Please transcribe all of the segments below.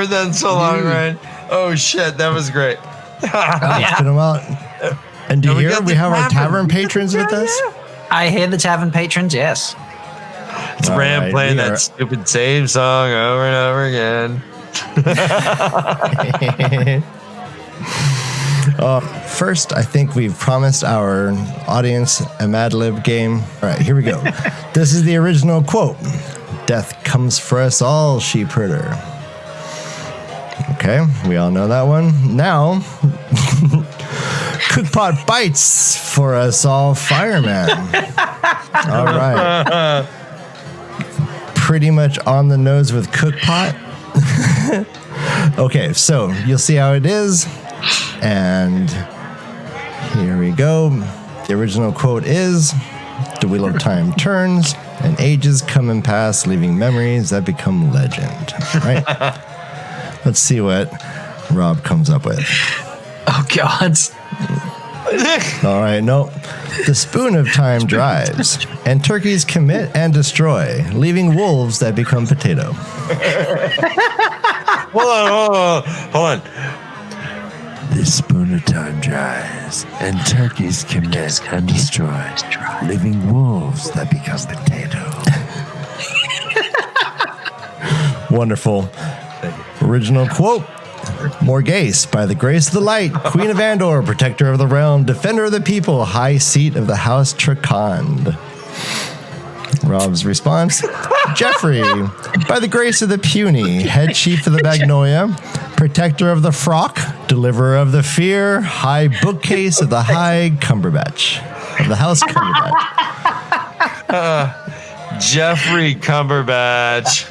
heard that in so long, Ryan. Oh shit, that was great. Let's put them out. And do you hear we have our tavern patrons with us? I hear the tavern patrons, yes. It's Rand playing that stupid same song over and over again. First, I think we've promised our audience a Mad Lib game. All right, here we go. This is the original quote. Death comes for us all, sheep herder. Okay, we all know that one. Now, Cookpot bites for us all, fireman. All right. Pretty much on the nose with Cookpot. Okay, so you'll see how it is. And here we go. The original quote is, the wheel of time turns and ages come and pass, leaving memories that become legend. Right? Let's see what Rob comes up with. Oh, God. All right, no. The spoon of time dries, and turkeys commit and destroy, leaving wolves that become potato. Hold on. The spoon of time dries, and turkeys commit and destroy, leaving wolves that become potato. Wonderful. Original quote. Morghese, by the grace of the light, Queen of Andor, protector of the realm, defender of the people, high seat of the house Trakand. Rob's response. Jeffrey, by the grace of the puny, head chief of the Magnolia, protector of the frock, deliverer of the fear, high bookcase of the high Cumberbatch, of the house Cumberbatch. Jeffrey Cumberbatch.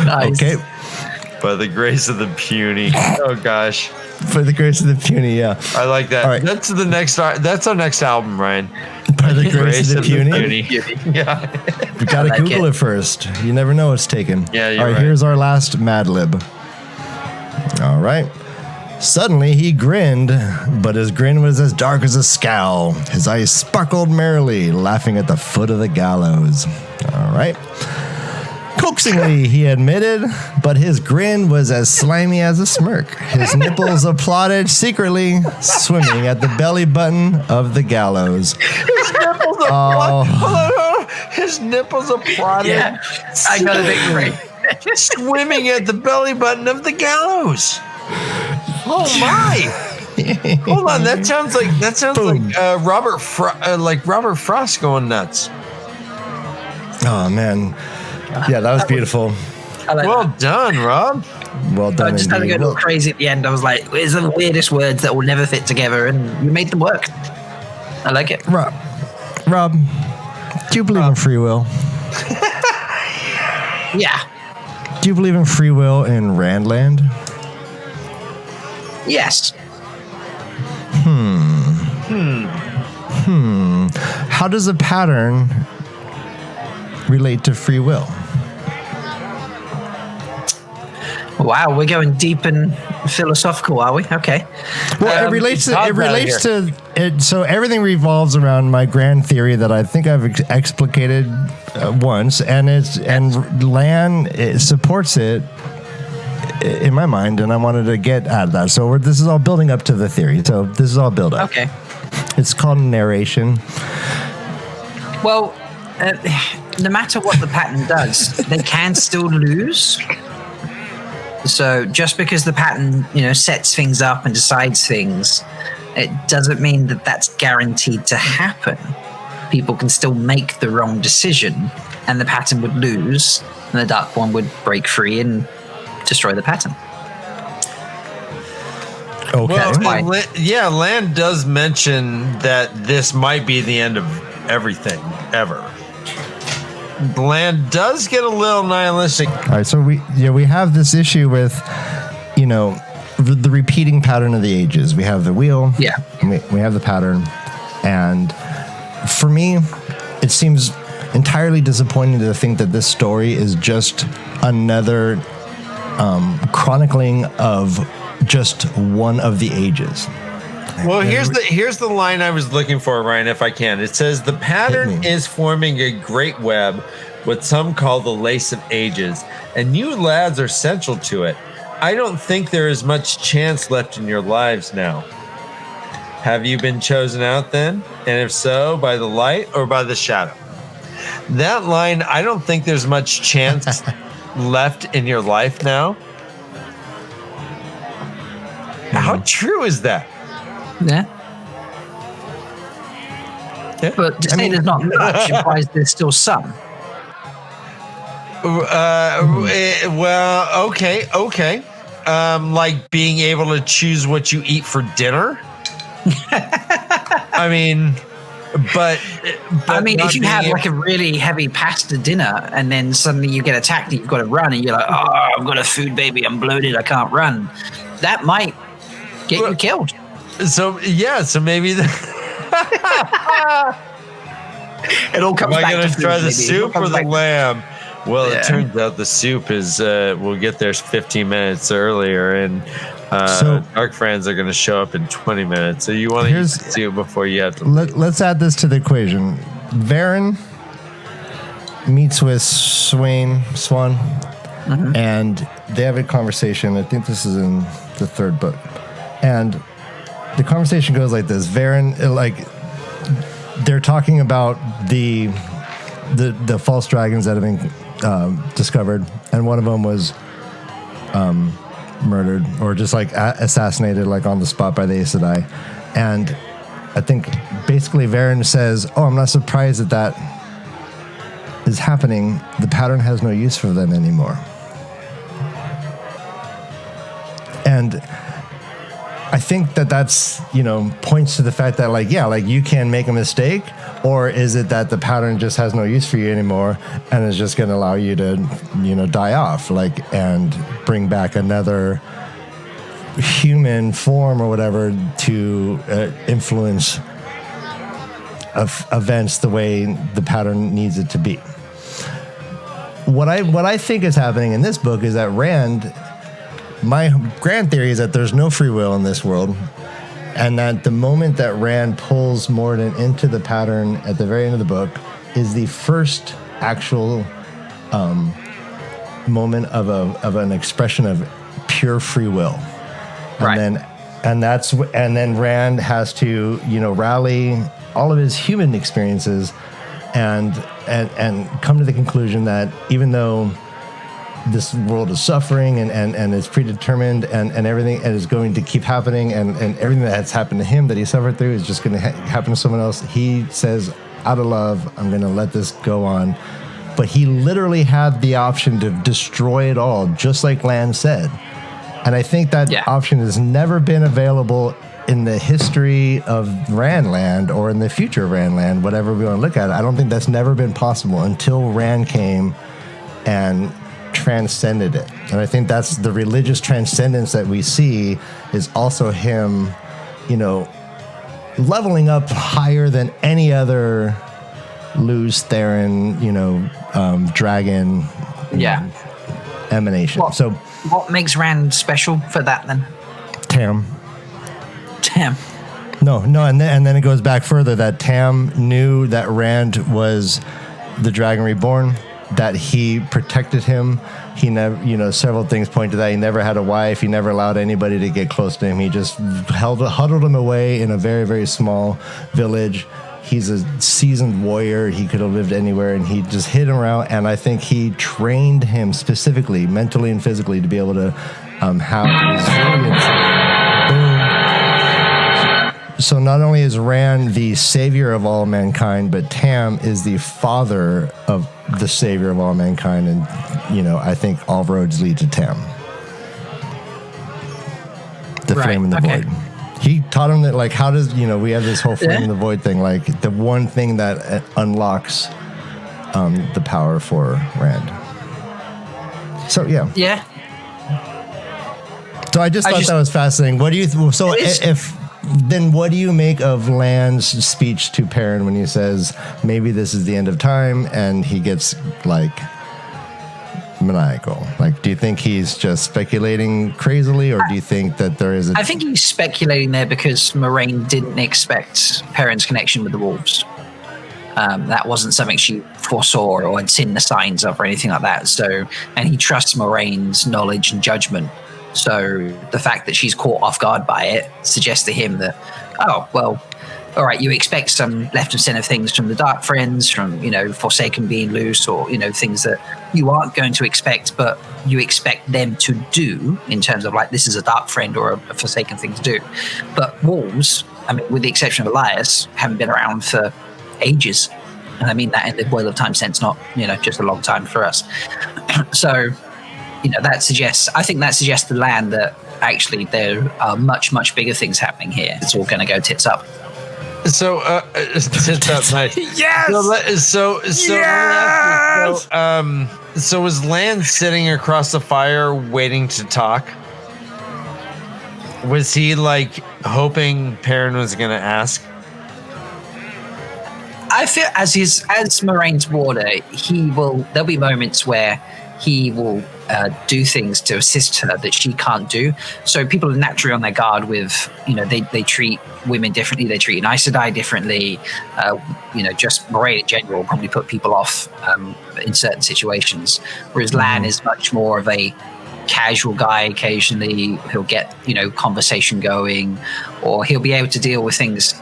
Nice. Okay. By the grace of the puny. Oh gosh. By the grace of the puny, yeah. I like that. All right. That's our next album, Ryan. By the grace of the puny. Yeah. We gotta Google it first. You never know what's taken. Yeah, you're All right, right. here's our last Mad Lib. All right. Suddenly he grinned, but his grin was as dark as a scowl. His eyes sparkled merrily, laughing at the foot of the gallows. All right. Coaxingly, he admitted, but his grin was as slimy as a smirk. His nipples applauded secretly, swimming at the belly button of the gallows. His nipples applauded. His nipples applauded. Yeah, I got a victory. Swimming at the belly button of the gallows. Oh my! Hold on, that sounds like Robert Frost going nuts. Oh man. Yeah, that was beautiful. I like Well that. done, Rob. Well done. I just had to indeed. go crazy at the end. I was like, it's the weirdest words that will never fit together, and you made them work. I like it. Rob, do you believe in free will? Yeah. Do you believe in free will in Randland? Yes. How does a pattern relate to free will? Wow, we're going deep and philosophical, are we? Okay. Well, it relates to it. So everything revolves around my grand theory that I think I've explicated once, and Lan supports it in my mind, and I wanted to get out of that. So this is all building up to the theory. So this is all build up. Okay. It's called narration. Well, no matter what the pattern does, they can still lose. So just because the pattern, sets things up and decides things, it doesn't mean that that's guaranteed to happen. People can still make the wrong decision, and the pattern would lose, and the dark one would break free and destroy the pattern. Okay. Well, Land does mention that this might be the end of everything ever. Land does get a little nihilistic. All right, so we have this issue with, the repeating pattern of the ages. We have the wheel. Yeah. We have the pattern, and for me, it seems entirely disappointing to think that this story is just another chronicling of just one of the ages. Well, here's the line I was looking for, Ryan, if I can. It says, the pattern is forming a great web what some call the lace of ages, and you lads are central to it. I don't think there is much chance left in your lives now. Have you been chosen out then? And if so, by the light or by the shadow? That line, I don't think there's much chance left in your life now. How true is that? Yeah. But to say there's not much implies there's still some. Well, okay. Like being able to choose what you eat for dinner. I mean, but if you have like a really heavy pasta dinner and then suddenly you get attacked and you've got to run and you're like, oh, I've got a food baby, I'm bloated, I can't run. That might get you killed. So maybe it all comes back to food. Am I going to try the soup or the lamb? Well, it turns out the soup is, we'll get there 15 minutes earlier, and Dark Friends are going to show up in 20 minutes. So you want to use the soup before you have to. Let's add this to the equation. Varen meets with Swan, and they have a conversation. I think this is in the third book. And the conversation goes like this. Varen, they're talking about the false dragons that have been discovered, and one of them was murdered or just like assassinated like on the spot by the Aes Sedai. And I think basically Varen says, oh, I'm not surprised that is happening. The pattern has no use for them anymore. And I think that's, points to the fact that you can make a mistake, or is it that the pattern just has no use for you anymore and is just going to allow you to, die off, and bring back another human form or whatever to influence events the way the pattern needs it to be. What I think is happening in this book is that Rand, my grand theory is that there's no free will in this world, and that the moment that Rand pulls Morden into the pattern at the very end of the book is the first actual moment of an expression of pure free will. And then Rand has to, rally all of his human experiences and come to the conclusion that even though this world is suffering and is predetermined and everything and is going to keep happening and everything that's happened to him that he suffered through is just going to happen to someone else. He says, out of love, I'm going to let this go on. But he literally had the option to destroy it all, just like Lan said. And I think that option has never been available in the history of Randland or in the future of Randland, whatever we want to look at it. I don't think that's never been possible until Rand came and transcended it. And I think that's the religious transcendence that we see is also him, leveling up higher than any other Luz Theron, dragon emanation. What makes Rand special for that then? Tam. No, and then it goes back further that Tam knew that Rand was the Dragon Reborn, that he protected him. He never, several things point to that. He never had a wife. He never allowed anybody to get close to him. He just huddled him away in a very, very small village. He's a seasoned warrior. He could have lived anywhere, and he just hid him around. And I think he trained him specifically, mentally and physically, to be able to have resilience. Boom. So not only is Rand the savior of all mankind, but Tam is the father of the savior of all mankind. And, I think all roads lead to Tam. The flame in the void. He taught him that, how does, we have this whole flame in the void thing, the one thing that unlocks the power for Rand. So, Yeah. So I just thought that was fascinating. What do you, then what do you make of Lan's speech to Perrin when he says, maybe this is the end of time, and he gets, maniacal? Do you think he's just speculating crazily, or do you think that there is I think he's speculating there because Moraine didn't expect Perrin's connection with the wolves. That wasn't something she foresaw or had seen the signs of or anything like that. So, and he trusts Moraine's knowledge and judgment. So the fact that she's caught off guard by it suggests to him that, oh, well, all right, you expect some left of center things from the Dark Friends, from, Forsaken being loose, or, things that you aren't going to expect, but you expect them to do in terms of like, this is a Dark Friend or a Forsaken thing to do. But wolves, I mean, with the exception of Elias, haven't been around for ages. And I mean that in the Wheel of Time sense, not, just a long time for us. So, I think that suggests to Lan that actually there are much, much bigger things happening here. It's all going to go tits up. So, tits up, nice. Yes! So, was Lan sitting across the fire waiting to talk? Was he like hoping Perrin was going to ask? I feel as Moraine's warder, there'll be moments where he will do things to assist her that she can't do. So people are naturally on their guard with, they treat women differently. They treat an Aes Sedai differently. Just Moraine in general will probably put people off in certain situations. Whereas Lan is much more of a casual guy. Occasionally he'll get, conversation going, or he'll be able to deal with things,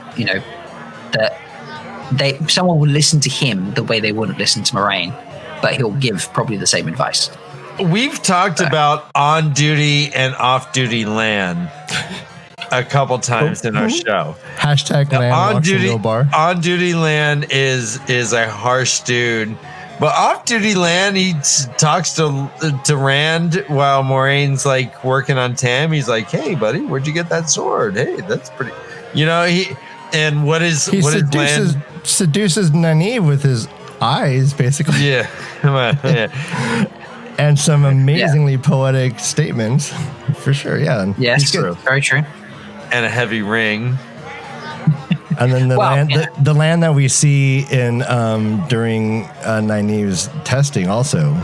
that someone will listen to him the way they wouldn't listen to Moraine, but he'll give probably the same advice. We've talked about on-duty and off-duty Lan a couple times in our show. Hashtag Lan walks into a bar. On-duty Lan is a harsh dude, but off-duty Lan, he talks to Rand while Moraine's like working on Tam. He's like, "Hey, buddy, where'd you get that sword? Hey, that's pretty." He seduces Nynaeve with his eyes, basically. Yeah. And some amazingly poetic statements, for sure. Yeah. Yes, very true. And a heavy ring. And then the land that we see in during Nynaeve's testing also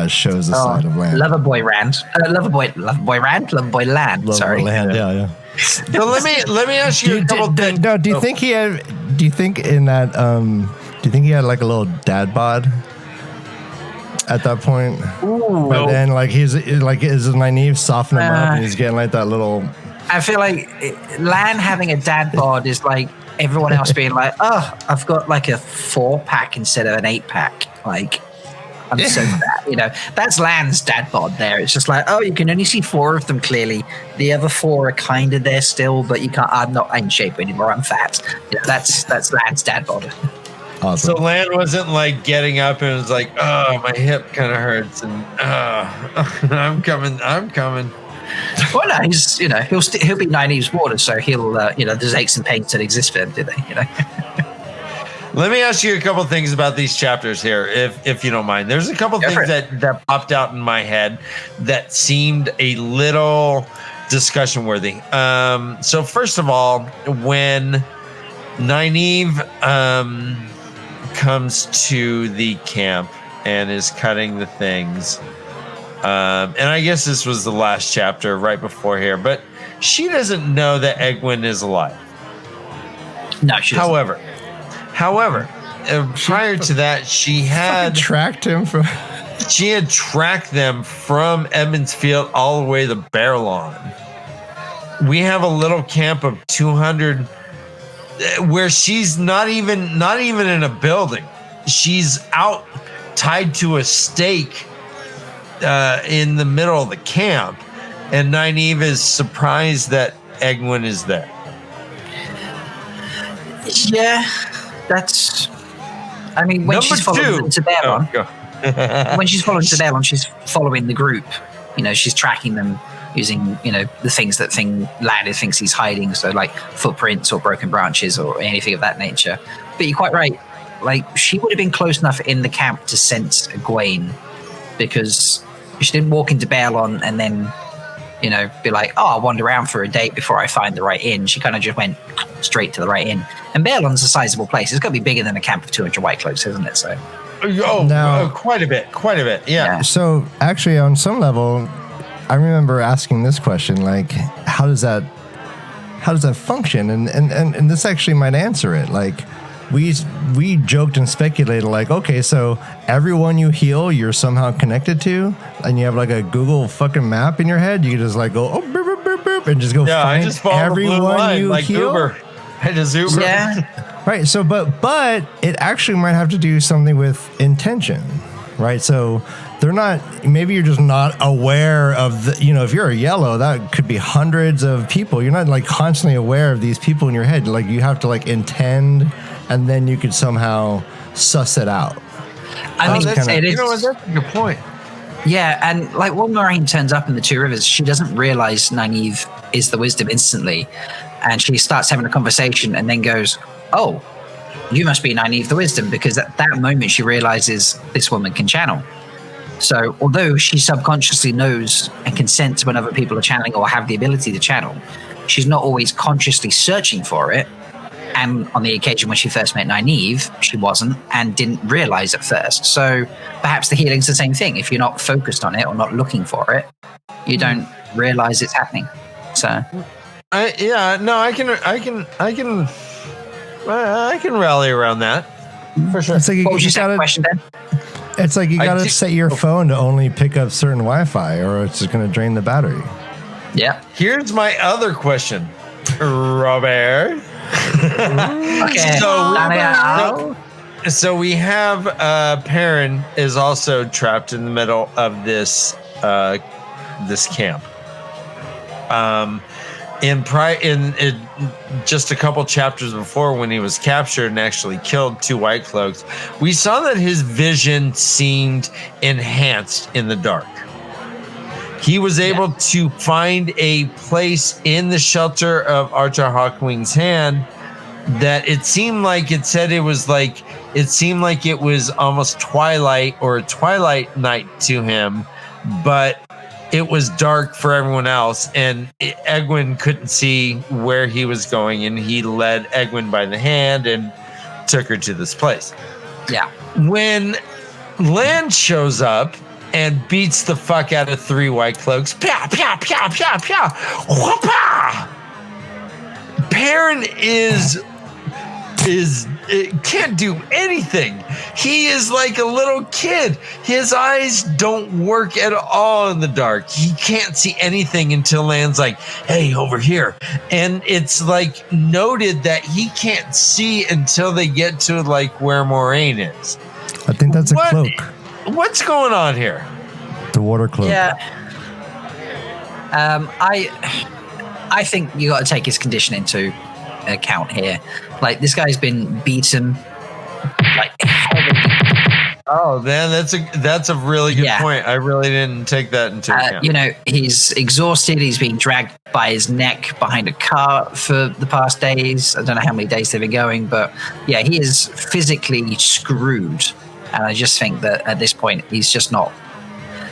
shows the side of Lan. Loverboy Rand. Loverboy Land. Sorry. Land. Yeah. So let me ask you a couple things. No, do you think he had like a little dad bod at that point? Ooh, but then like is Nynaeve softening him up and he's getting like that little. I feel like Lan having a dad bod is like everyone else being like, oh, I've got like a 4-pack instead of an 8-pack. Like, I'm so fat. That's Lan's dad bod there. It's just like, oh, you can only see 4 of them clearly. The other 4 are kind of there still, but you can't. I'm not in shape anymore. I'm fat. That's Lan's dad bod. Awesome. So Lan wasn't like getting up and was like, oh, my hip kind of hurts and I'm coming. Well, no, he's he'll be Nynaeve's warder, so he'll there's aches and pains that exist for him, do they? Let me ask you a couple things about these chapters here, if you don't mind. There's a couple things that popped out in my head that seemed a little discussion worthy. So first of all, when Nynaeve comes to the camp and is cutting the things. And I guess this was the last chapter right before here, but she doesn't know that Egwene is alive. No, she doesn't. However, prior to that, she had tracked him from. She had tracked them from Edmund's Field all the way to Baerlon. We have a little camp of 200 where she's not even in a building. She's out tied to a stake in the middle of the camp, and Nynaeve is surprised that Egwene is there. Yeah, that's. I mean, when she's following to Baerlon, when she's following to Baerlon, she's following the group. She's tracking them using the things that Lan thinks he's hiding, so like footprints or broken branches or anything of that nature. But you're quite right. Like, she would have been close enough in the camp to sense Egwene, because she didn't walk into Baerlon and then, be like, oh, I'll wander around for a day before I find the right inn. She kind of just went straight to the right inn. And Baerlon's a sizable place. It's got to be bigger than a camp of 200 white cloaks, isn't it? So, quite a bit. Yeah. So actually, on some level, I remember asking this question, like, how does that function? And this actually might answer it. Like, we joked and speculated like, okay, so everyone you heal, you're somehow connected to, and you have like a Google fucking map in your head. You can just like go, oh, boop, boop, boop, boop, and just go find I just follow the blue everyone line, you like heal. Uber. I just Uber. Yeah. Right. So, but it actually might have to do something with intention, right? So they're not, maybe you're just not aware of the, if you're a yellow, that could be hundreds of people. You're not like constantly aware of these people in your head. Like you have to like intend, and then you could somehow suss it out. I mean, that's it is. that's a good point. Yeah, and like when Moraine turns up in the Two Rivers, she doesn't realize Nynaeve is the wisdom instantly. And she starts having a conversation and then goes, oh, you must be Nynaeve the wisdom, because at that moment she realizes this woman can channel. So although she subconsciously knows and can sense when other people are channeling or have the ability to channel, she's not always consciously searching for it. And on the occasion when she first met Nynaeve, she wasn't and didn't realize at first. So perhaps the healing's the same thing. If you're not focused on it or not looking for it, you don't realize it's happening. So I can rally around that for sure. It's like what was your you second gotta, question then? it's like you gotta set your phone to only pick up certain Wi-Fi, or it's just gonna drain the battery. Yeah. Here's my other question, Robert. Okay. So we have Perrin is also trapped in the middle of this camp. In just a couple chapters before, when he was captured and actually killed 2 White Cloaks, we saw that his vision seemed enhanced in the dark. He was able to find a place in the shelter of Archer Hawkwing's hand that it seemed like it seemed like it was almost twilight or a twilight night to him, but it was dark for everyone else, and Egwene couldn't see where he was going, and he led Egwene by the hand and took her to this place. Yeah. When Lan shows up and beats the fuck out of 3 White Cloaks, pow, pow, pow, pow, pow, whoopah! Perrin can't do anything. He is like a little kid. His eyes don't work at all in the dark. He can't see anything until Lan's like, hey, over here. And it's like noted that he can't see until they get to like where Moraine is. I think that's a cloak. What's going on here? The water cloak. Yeah. I think you got to take his condition into account here. Like, this guy's been beaten like heavily. Oh man, that's a really good point. I really didn't take that into account. He's exhausted. He's being dragged by his neck behind a cart for the past days. I don't know how many days they've been going, but yeah, he is physically screwed. And I just think that at this point, he's just not,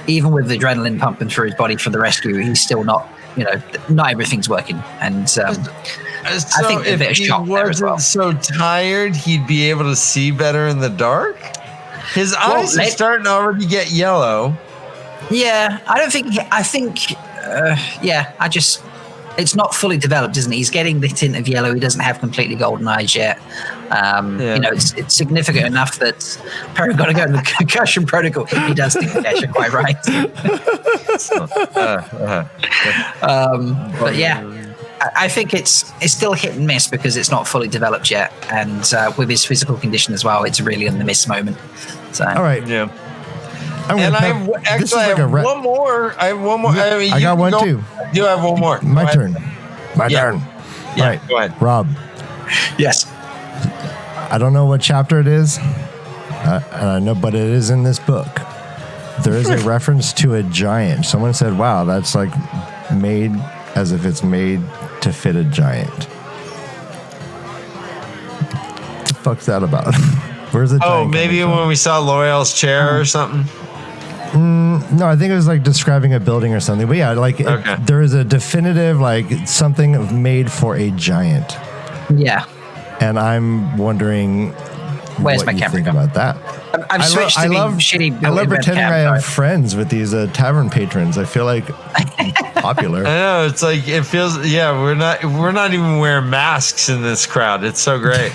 even with the adrenaline pumping through his body for the rescue, he's still not, not everything's working. And I think a bit of shock there as well. If he wasn't so tired, he'd be able to see better in the dark? His eyes are starting to already get yellow. Yeah, it's not fully developed, isn't it? He's getting the tint of yellow. He doesn't have completely golden eyes yet. It's significant enough that Perrin got to go to the concussion protocol. He does think that you're quite right. But yeah, I think it's still hit and miss because it's not fully developed yet, and with his physical condition as well, it's really on the miss moment. So all right, yeah. I have one more. I got one too. You have one more. My turn. Yeah, all right, go ahead, Rob. Yes. I don't know what chapter it is, and I know, but it is in this book. There is a reference to a giant. Someone said, "Wow, that's like made as if it's made to fit a giant." What the fuck's that about? Where's the giant? Oh, maybe when we saw Loyal's chair or something. No, I think it was like describing a building or something. But yeah, like there is a definitive like something made for a giant. Yeah. And I'm wondering where's what my you camera think going? about that. I've switched to being shitty. I love pretending I have friends with these tavern patrons. I feel like popular. I know, it's like it feels. Yeah, we're not even wearing masks in this crowd. It's so great.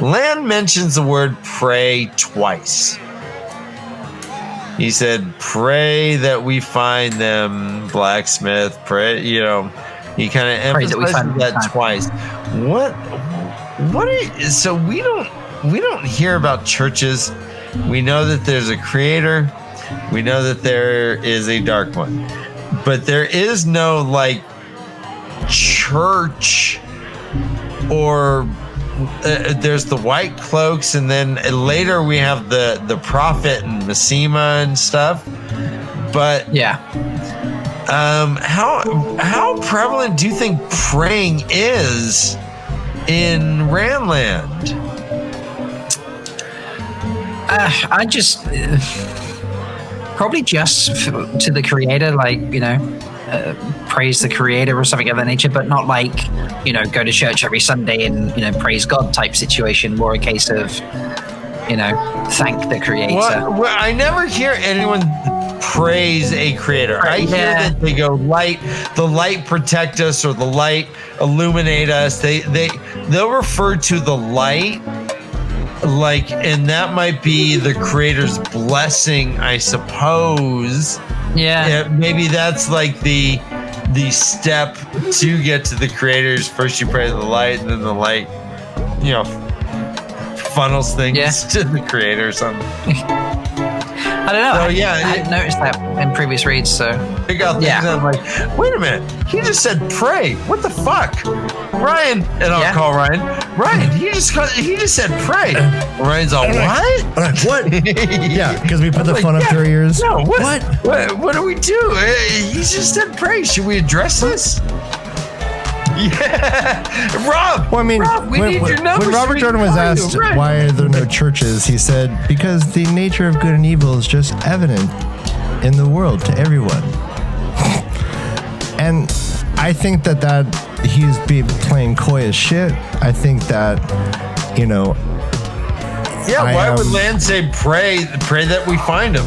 Land mentions the word pray twice. He said, pray that we find them, blacksmith, pray, he kind of emphasizes that twice. So we don't hear about churches. We know that there's a creator. We know that there is a dark one, but there is no like church or there's the white cloaks, and then later we have the prophet and Messima and stuff. But how prevalent do you think praying is in Ranland? I just probably just to the creator, like praise the creator or something of that nature, but not like go to church every Sunday and praise God type situation. More a case of thank the creator. Well, I never hear anyone praise a creator. I hear that they go the light protect us, or the light illuminate us. They'll refer to the light and that might be the creator's blessing, I suppose. Yeah, maybe that's like the step to get to the creators. First you pray to the light, and then the light funnels things to the creator or something. I don't know. So, I hadn't noticed that in previous reads. So pick out things and I'm like, wait a minute, he just said pray. What the fuck, Ryan? And I'll call Ryan. Ryan, he just said pray. Ryan's all what? What? Yeah, because we put the phone up to our ears. No, what do we do? He just said pray. Should we address this? Yeah, Rob. Well, I mean, Rob, we need your numbers. When Robert Jordan was asked why are there no churches, he said, because the nature of good and evil is just evident in the world to everyone. And I think that he's playing coy as shit. I think that, why would Land say pray that we find him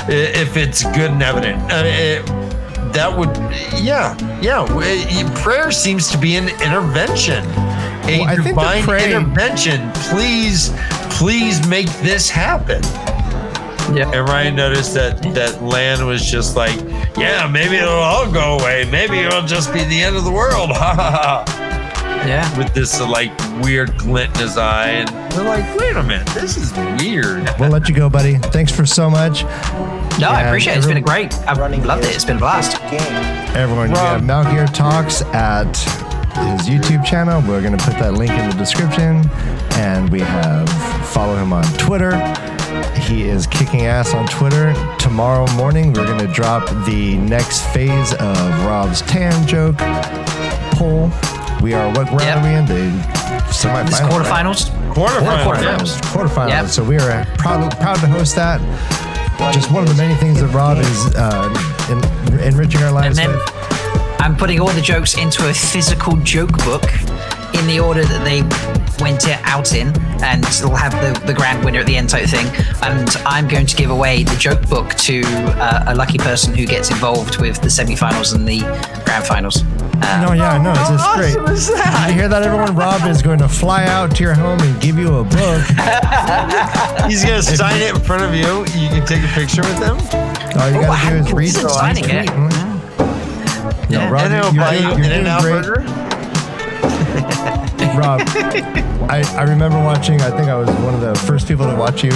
if it's good and evident? That would, prayer seems to be an intervention, a divine intervention. Please make this happen. Yeah. And Ryan noticed that Land was just like, maybe it'll all go away. Maybe it'll just be the end of the world. Ha ha ha. Yeah. With this weird glint in his eye, and we're like, wait a minute, this is weird. We'll let you go, buddy. Thanks for so much. No, I appreciate it. It's been great. I've loved it. It's been a blast. Everyone, we have Malkier Talks at his YouTube channel. We're going to put that link in the description. And we follow him on Twitter. He is kicking ass on Twitter. Tomorrow morning, we're going to drop the next phase of Rob's tan joke poll. We are, what round are we in? The semifinals. This quarterfinals. Quarterfinals. Quarterfinals. Yep. So we are proud to host that. Just one of the many things that Rob is enriching our lives with. I'm putting all the jokes into a physical joke book in the order that they went out in, and we'll have the grand winner at the end type thing. And I'm going to give away the joke book to a lucky person who gets involved with the semifinals and the grand finals. No, it's just great. Is that? Did you hear that, everyone? Rob is going to fly out to your home and give you a book. He's going to sign it in front of you. You can take a picture with him. All you got to do is read it. Signing it. Rob, and he'll buy you In-N-Out burger. Rob, I remember watching, I think I was one of the first people to watch you.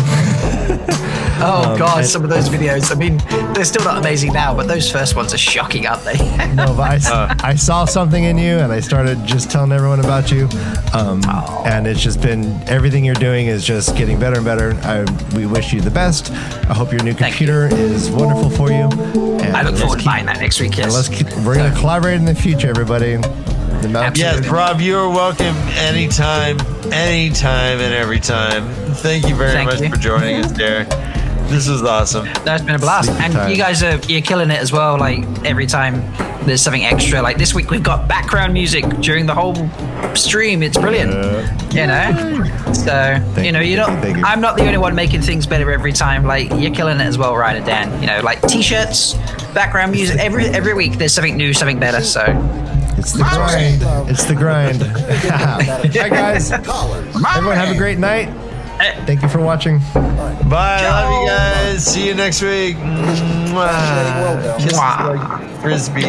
God, some of those videos, I mean, they're still not amazing now, but those first ones are shocking, aren't they? No, but I saw something in you, and I started just telling everyone about you. And it's just been, everything you're doing is just getting better and better. We wish you the best. I hope your new computer is wonderful for you. And I look forward to buying that next week, yes. We're going to collaborate in the future, everybody. Yes, Rob, you are welcome anytime and every time. Thank you very much for joining us, Derek. This was awesome. That's been a blast. And you guys you're killing it as well. Like every time there's something extra. Like this week we've got background music during the whole stream. It's brilliant. So I'm not the only one making things better every time. Like you're killing it as well, Ryan and Dan. Like t-shirts, background music. Every week there's something new, something better. So It's the grind. It's the grind. Hi, guys. Everyone have a great night. Thank you for watching. Bye. Love you guys. See you next week. Mwah. Kisses like frisbee.